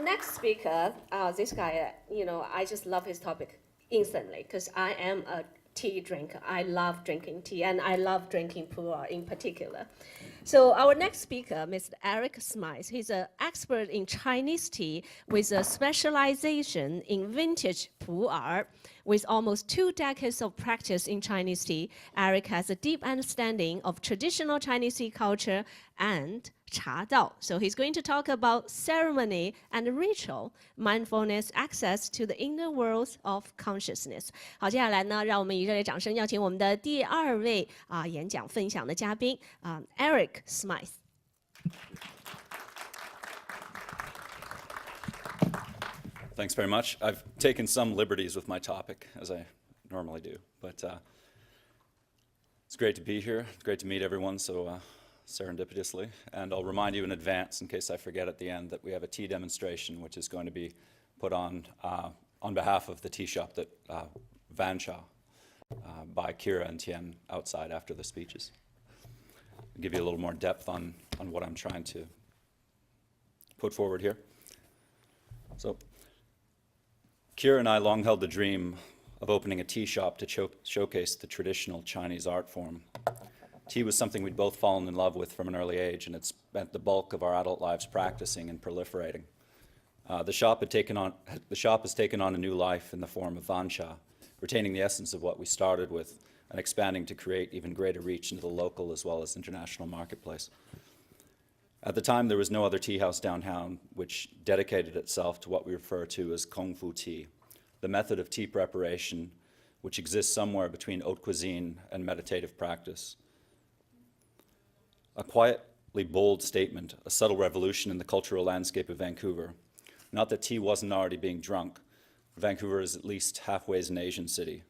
next speaker, this guy, I just love his topic instantly because I am a tea drinker. I love drinking tea, and I love drinking pu'er in particular. So our next speaker, Mr. Eric Smythe, he's an expert in Chinese tea with a specialization in vintage pu'er. With almost 2 decades of practice in Chinese tea, Eric has a deep understanding of traditional Chinese tea culture and Cha Dao. So he's going to talk about ceremony and ritual, mindfulness, access to the inner worlds of consciousness. 好，接下来呢，让我们以热烈掌声邀请我们的第2位演讲分享的嘉宾Eric Smythe. Thanks very much. I've taken some liberties with my topic, as I normally do, but it's great to be here. It's great to meet everyone so serendipitously. And I'll remind you in advance, in case I forget at the end, that we have a tea demonstration which is going to be put on behalf of the tea shop that Vancouver by Kira and Tien outside after the speeches. I'll give you a little more depth on what I'm trying to put forward here. So, Kira and I long held the dream of opening a tea shop to showcase the traditional Chinese art form. Tea was something we'd both fallen in love with from an early age, and had spent the bulk of our adult lives practicing and proliferating. The shop has taken on a new life in the form of Vancha, retaining the essence of what we started with and expanding to create even greater reach into the local as well as international marketplace. At the time, there was no other tea house downtown which dedicated itself to what we refer to as Kung Fu tea, the method of tea preparation which exists somewhere between haute cuisine and meditative practice. A quietly bold statement, a subtle revolution in the cultural landscape of Vancouver. Not that tea wasn't already being drunk. Vancouver is at least halfway an Asian city.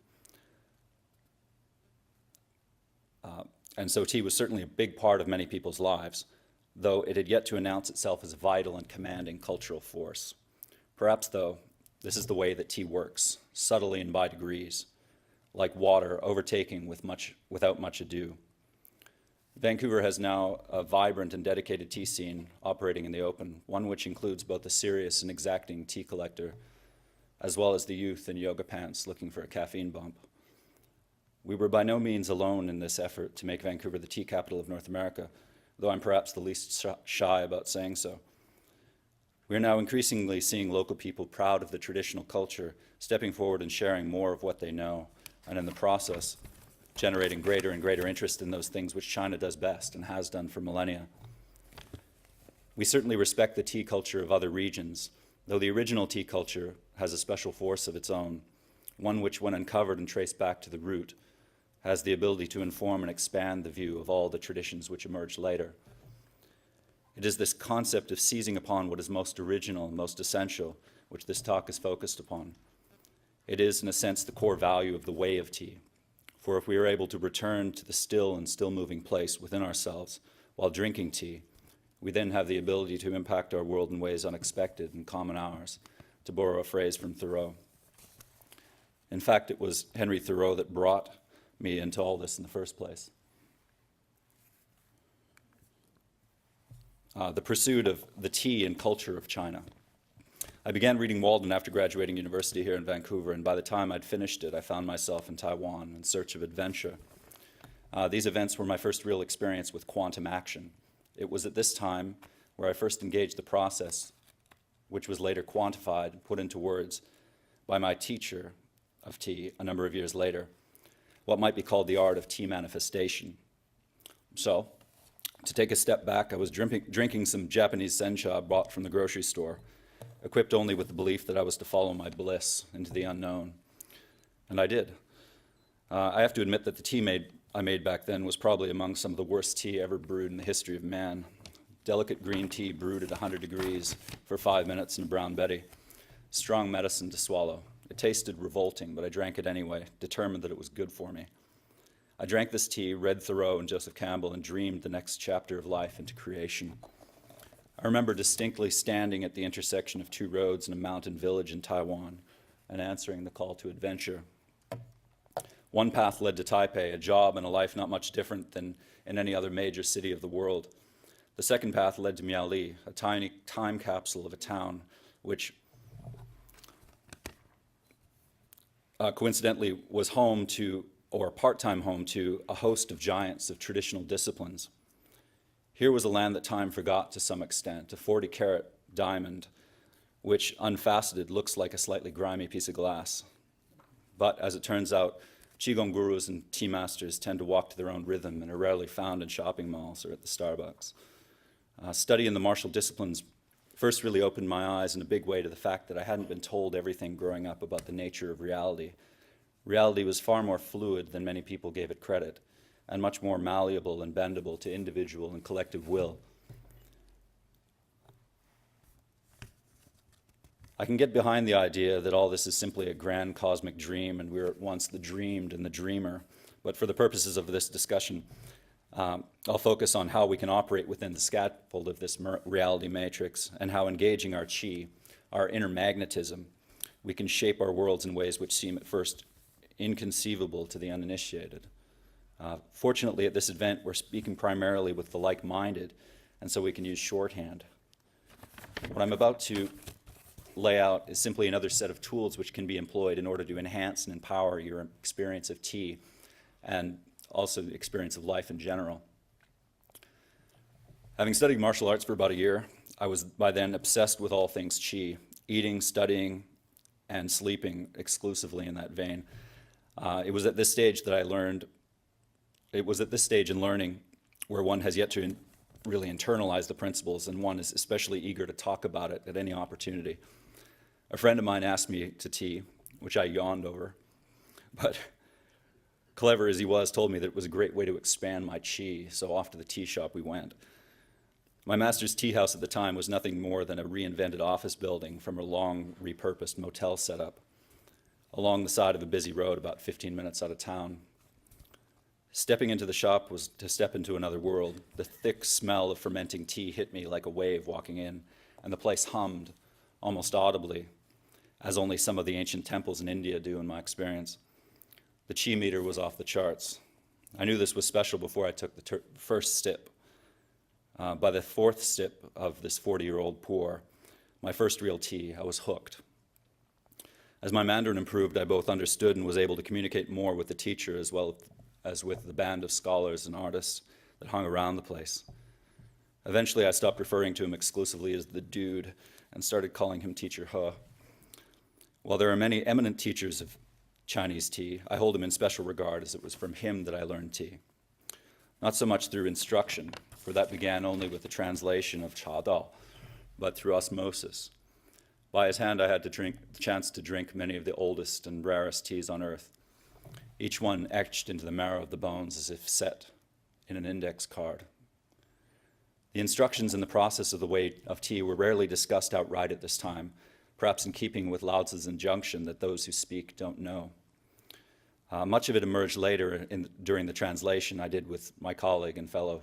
And so tea was certainly a big part of many people's lives, though it had yet to announce itself as a vital and commanding cultural force. Perhaps, though, this is the way that tea works, subtly and by degrees, like water overtaking without much ado. Vancouver has now a vibrant and dedicated tea scene operating in the open, one which includes both the serious and exacting tea collector, as well as the youth in yoga pants looking for a caffeine bump. We were by no means alone in this effort to make Vancouver the tea capital of North America, though I'm perhaps the least shy about saying so. We are now increasingly seeing local people proud of the traditional culture, stepping forward and sharing more of what they know, and in the process, generating greater and greater interest in those things which China does best and has done for millennia. We certainly respect the tea culture of other regions, though the original tea culture has a special force of its own, one which, when uncovered and traced back to the root, has the ability to inform and expand the view of all the traditions which emerged later. It is this concept of seizing upon what is most original and most essential which this talk is focused upon. It is, in a sense, the core value of the way of tea. For if we are able to return to the still and still-moving place within ourselves while drinking tea, we then have the ability to impact our world in ways unexpected and common ours, to borrow a phrase from Thoreau. In fact, it was Henry Thoreau that brought me into all this in the first place. The pursuit of the tea and culture of China. I began reading Walden after graduating university here in Vancouver, and by the time I'd finished it, I found myself in Taiwan in search of adventure. These events were my first real experience with quantum action. It was at this time where I first engaged the process, which was later quantified and put into words by my teacher of tea a number of years later, what might be called the art of tea manifestation. So, to take a step back, I was drinking some Japanese sencha bought from the grocery store, equipped only with the belief that I was to follow my bliss into the unknown. And I did. I have to admit that the tea I made back then was probably among some of the worst tea ever brewed in the history of man. Delicate green tea brewed at 100 degrees for 5 minutes in a brown Betty. Strong medicine to swallow. It tasted revolting, but I drank it anyway, determined that it was good for me. I drank this tea, read Thoreau and Joseph Campbell, and dreamed the next chapter of life into creation. I remember distinctly standing at the intersection of 2 roads in a mountain village in Taiwan and answering the call to adventure. One path led to Taipei, a job and a life not much different than in any other major city of the world. The second path led to Miaoli, a tiny time capsule of a town which coincidentally was home to, or part-time home to, a host of giants of traditional disciplines. Here was a land that time forgot to some extent, a 40-carat diamond, which unfaceted looks like a slightly grimy piece of glass. But as it turns out, Qigong gurus and tea masters tend to walk to their own rhythm and are rarely found in shopping malls or at the Starbucks. Study in the martial disciplines first really opened my eyes in a big way to the fact that I hadn't been told everything growing up about the nature of reality. Reality was far more fluid than many people gave it credit, and much more malleable and bendable to individual and collective will. I can get behind the idea that all this is simply a grand cosmic dream and we're at once the dreamed and the dreamer, but for the purposes of this discussion, I'll focus on how we can operate within the scaffold of this reality matrix and how engaging our qi, our inner magnetism, we can shape our worlds in ways which seem at first inconceivable to the uninitiated. Fortunately, at this event, we're speaking primarily with the like-minded, and so we can use shorthand. What I'm about to lay out is simply another set of tools which can be employed in order to enhance and empower your experience of tea and also the experience of life in general. Having studied martial arts for about a year, I was by then obsessed with all things qi, eating, studying, and sleeping exclusively in that vein. It was at this stage that I learned, it was at this stage in learning where one has yet to really internalize the principles, and one is especially eager to talk about it at any opportunity. A friend of mine asked me to tea, which I yawned over, but clever as he was, told me that it was a great way to expand my qi, so off to the tea shop we went. My master's tea house at the time was nothing more than a reinvented office building from a long repurposed motel setup along the side of a busy road about 15 minutes out of town. Stepping into the shop was to step into another world. The thick smell of fermenting tea hit me like a wave walking in, and the place hummed, almost audibly, as only some of the ancient temples in India do in my experience. The qi meter was off the charts. I knew this was special before I took the first sip. By the fourth sip of this 40-year-old pour, my first real tea, I was hooked. As my Mandarin improved, I both understood and was able to communicate more with the teacher as well as with the band of scholars and artists that hung around the place. Eventually, I stopped referring to him exclusively as the dude and started calling him Teacher He. While there are many eminent teachers of Chinese tea, I hold him in special regard as it was from him that I learned tea. Not so much through instruction, for that began only with the translation of Cha Dao, but through osmosis. By his hand, I had the chance to drink many of the oldest and rarest teas on earth, each one etched into the marrow of the bones as if set in an index card. The instructions in the process of the way of tea were rarely discussed outright at this time, perhaps in keeping with Lao Tzu's injunction that those who speak don't know. Much of it emerged later during the translation I did with my colleague and fellow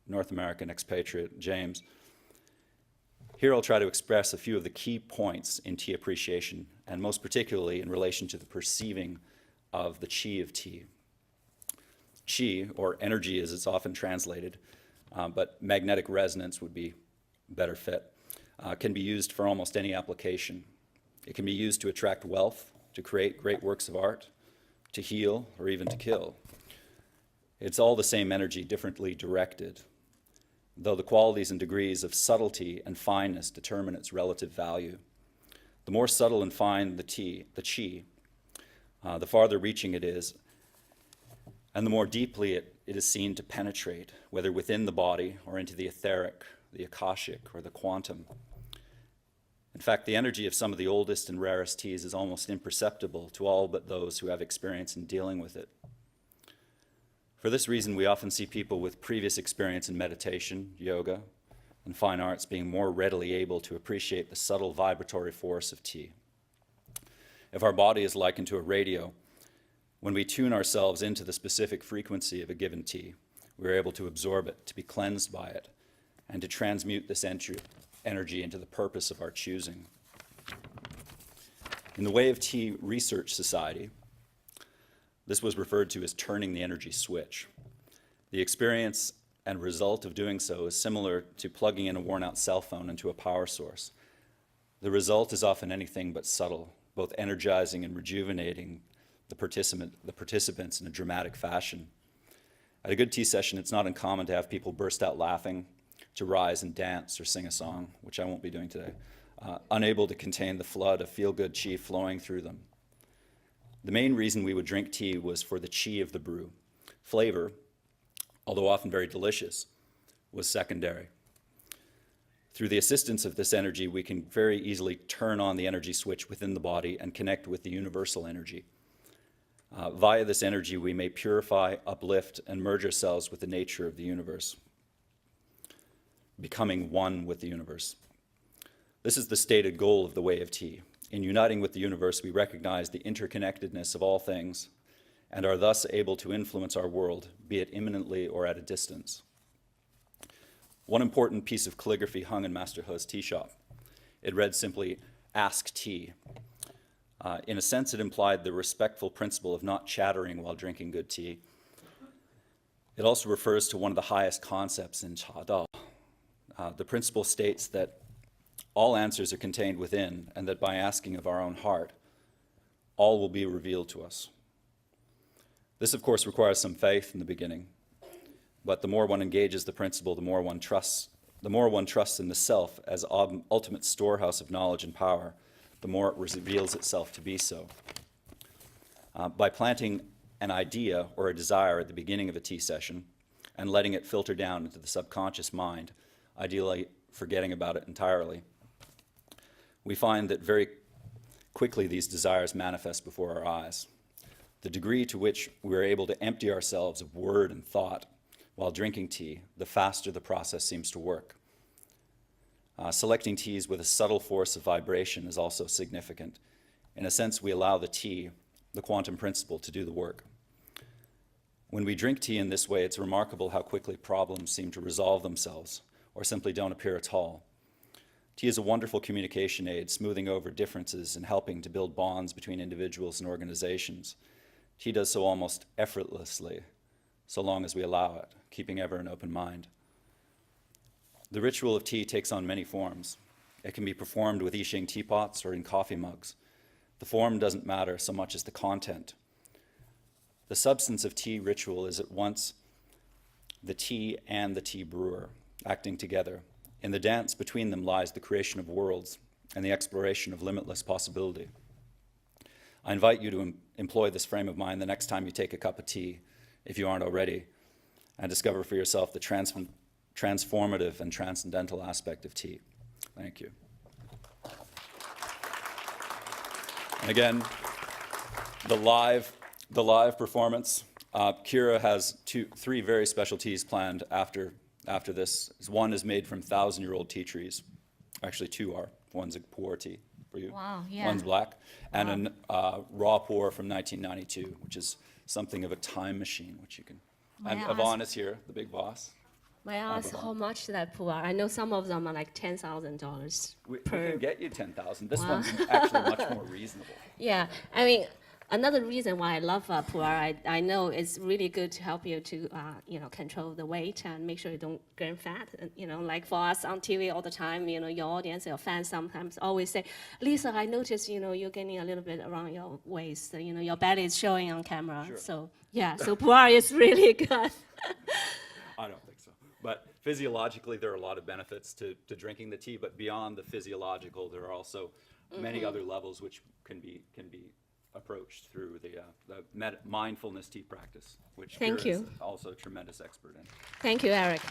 North American expatriate, James. Here I'll try to express a few of the key points in tea appreciation, and most particularly in relation to the perceiving of the qi of tea. Qi, or energy as it's often translated, but magnetic resonance would be better fit, can be used for almost any application. It can be used to attract wealth, to create great works of art, to heal, or even to kill. It's all the same energy, differently directed, though the qualities and degrees of subtlety and fineness determine its relative value. The more subtle and fine the qi, the farther reaching it is, and the more deeply it is seen to penetrate, whether within the body or into the etheric, the akashic, or the quantum. In fact, the energy of some of the oldest and rarest teas is almost imperceptible to all but those who have experience in dealing with it. For this reason, we often see people with previous experience in meditation, yoga, and fine arts being more readily able to appreciate the subtle vibratory force of tea. If our body is likened to a radio, when we tune ourselves into the specific frequency of a given tea, we are able to absorb it, to be cleansed by it, and to transmute this energy into the purpose of our choosing. In the Way of Tea Research Society, this was referred to as turning the energy switch. The experience and result of doing so is similar to plugging in a worn-out cell phone into a power source. The result is often anything but subtle, both energizing and rejuvenating the participants in a dramatic fashion. At a good tea session, it's not uncommon to have people burst out laughing, to rise and dance or sing a song, which I won't be doing today, unable to contain the flood of feel-good qi flowing through them. The main reason we would drink tea was for the qi of the brew. Flavor, although often very delicious, was secondary. Through the assistance of this energy, we can very easily turn on the energy switch within the body and connect with the universal energy. Via this energy, we may purify, uplift, and merge ourselves with the nature of the universe, becoming one with the universe. This is the stated goal of the way of tea. In uniting with the universe, we recognize the interconnectedness of all things and are thus able to influence our world, be it imminently or at a distance. One important piece of calligraphy hung in Master He's tea shop. It read simply, "Ask tea." In a sense, it implied the respectful principle of not chattering while drinking good tea. It also refers to one of the highest concepts in Cha Dao. The principle states that all answers are contained within, and that by asking of our own heart, all will be revealed to us. This, of course, requires some faith in the beginning, but the more one engages the principle, the more one trusts in the self as ultimate storehouse of knowledge and power, the more it reveals itself to be so. By planting an idea or a desire at the beginning of a tea session and letting it filter down into the subconscious mind, ideally forgetting about it entirely, we find that very quickly these desires manifest before our eyes. The degree to which we are able to empty ourselves of word and thought while drinking tea, the faster the process seems to work. Selecting teas with a subtle force of vibration is also significant. In a sense, we allow the tea, the quantum principle, to do the work. When we drink tea in this way, it's remarkable how quickly problems seem to resolve themselves or simply don't appear at all. Tea is a wonderful communication aid, smoothing over differences and helping to build bonds between individuals and organizations. Tea does so almost effortlessly, so long as we allow it, keeping ever an open mind. The ritual of tea takes on many forms. It can be performed with I Ching teapots or in coffee mugs. The form doesn't matter so much as the content. The substance of tea ritual is at once the tea and the tea brewer, acting together. In the dance between them lies the creation of worlds and the exploration of limitless possibility. I invite you to employ this frame of mind the next time you take a cup of tea, if you aren't already, and discover for yourself the transformative and transcendental aspect of tea. Thank you. And again, the live performance. Kira has three very special teas planned after this. One is made from 1,000-year-old tea trees. Actually, two are. One's a pu'er tea for you. Wow, yeah. One's black. And a raw pu'er from 1992, which is something of a time machine, which you can. And Yvonne is here, the big boss. May I ask how much that pu'er? I know some of them are like $10,000 We per. can get you 10,000. This one's actually much more reasonable. Yeah, I mean, another reason why I love pu'er, I know it's really good to help you to, control the weight and make sure you don't gain fat. And, like for us on TV all the time, your audience, your fans sometimes always say, Lisa, I noticed, you're gaining a little bit around your waist. Your belly is showing on camera. Sure. So, yeah, so pu'er is really good. I don't think so. But physiologically, there are a lot of benefits to drinking the tea. But beyond the physiological, there are also many other levels which can be approached through the mindfulness tea practice, which Thank Kira you. is also a tremendous expert in. Thank you, Eric.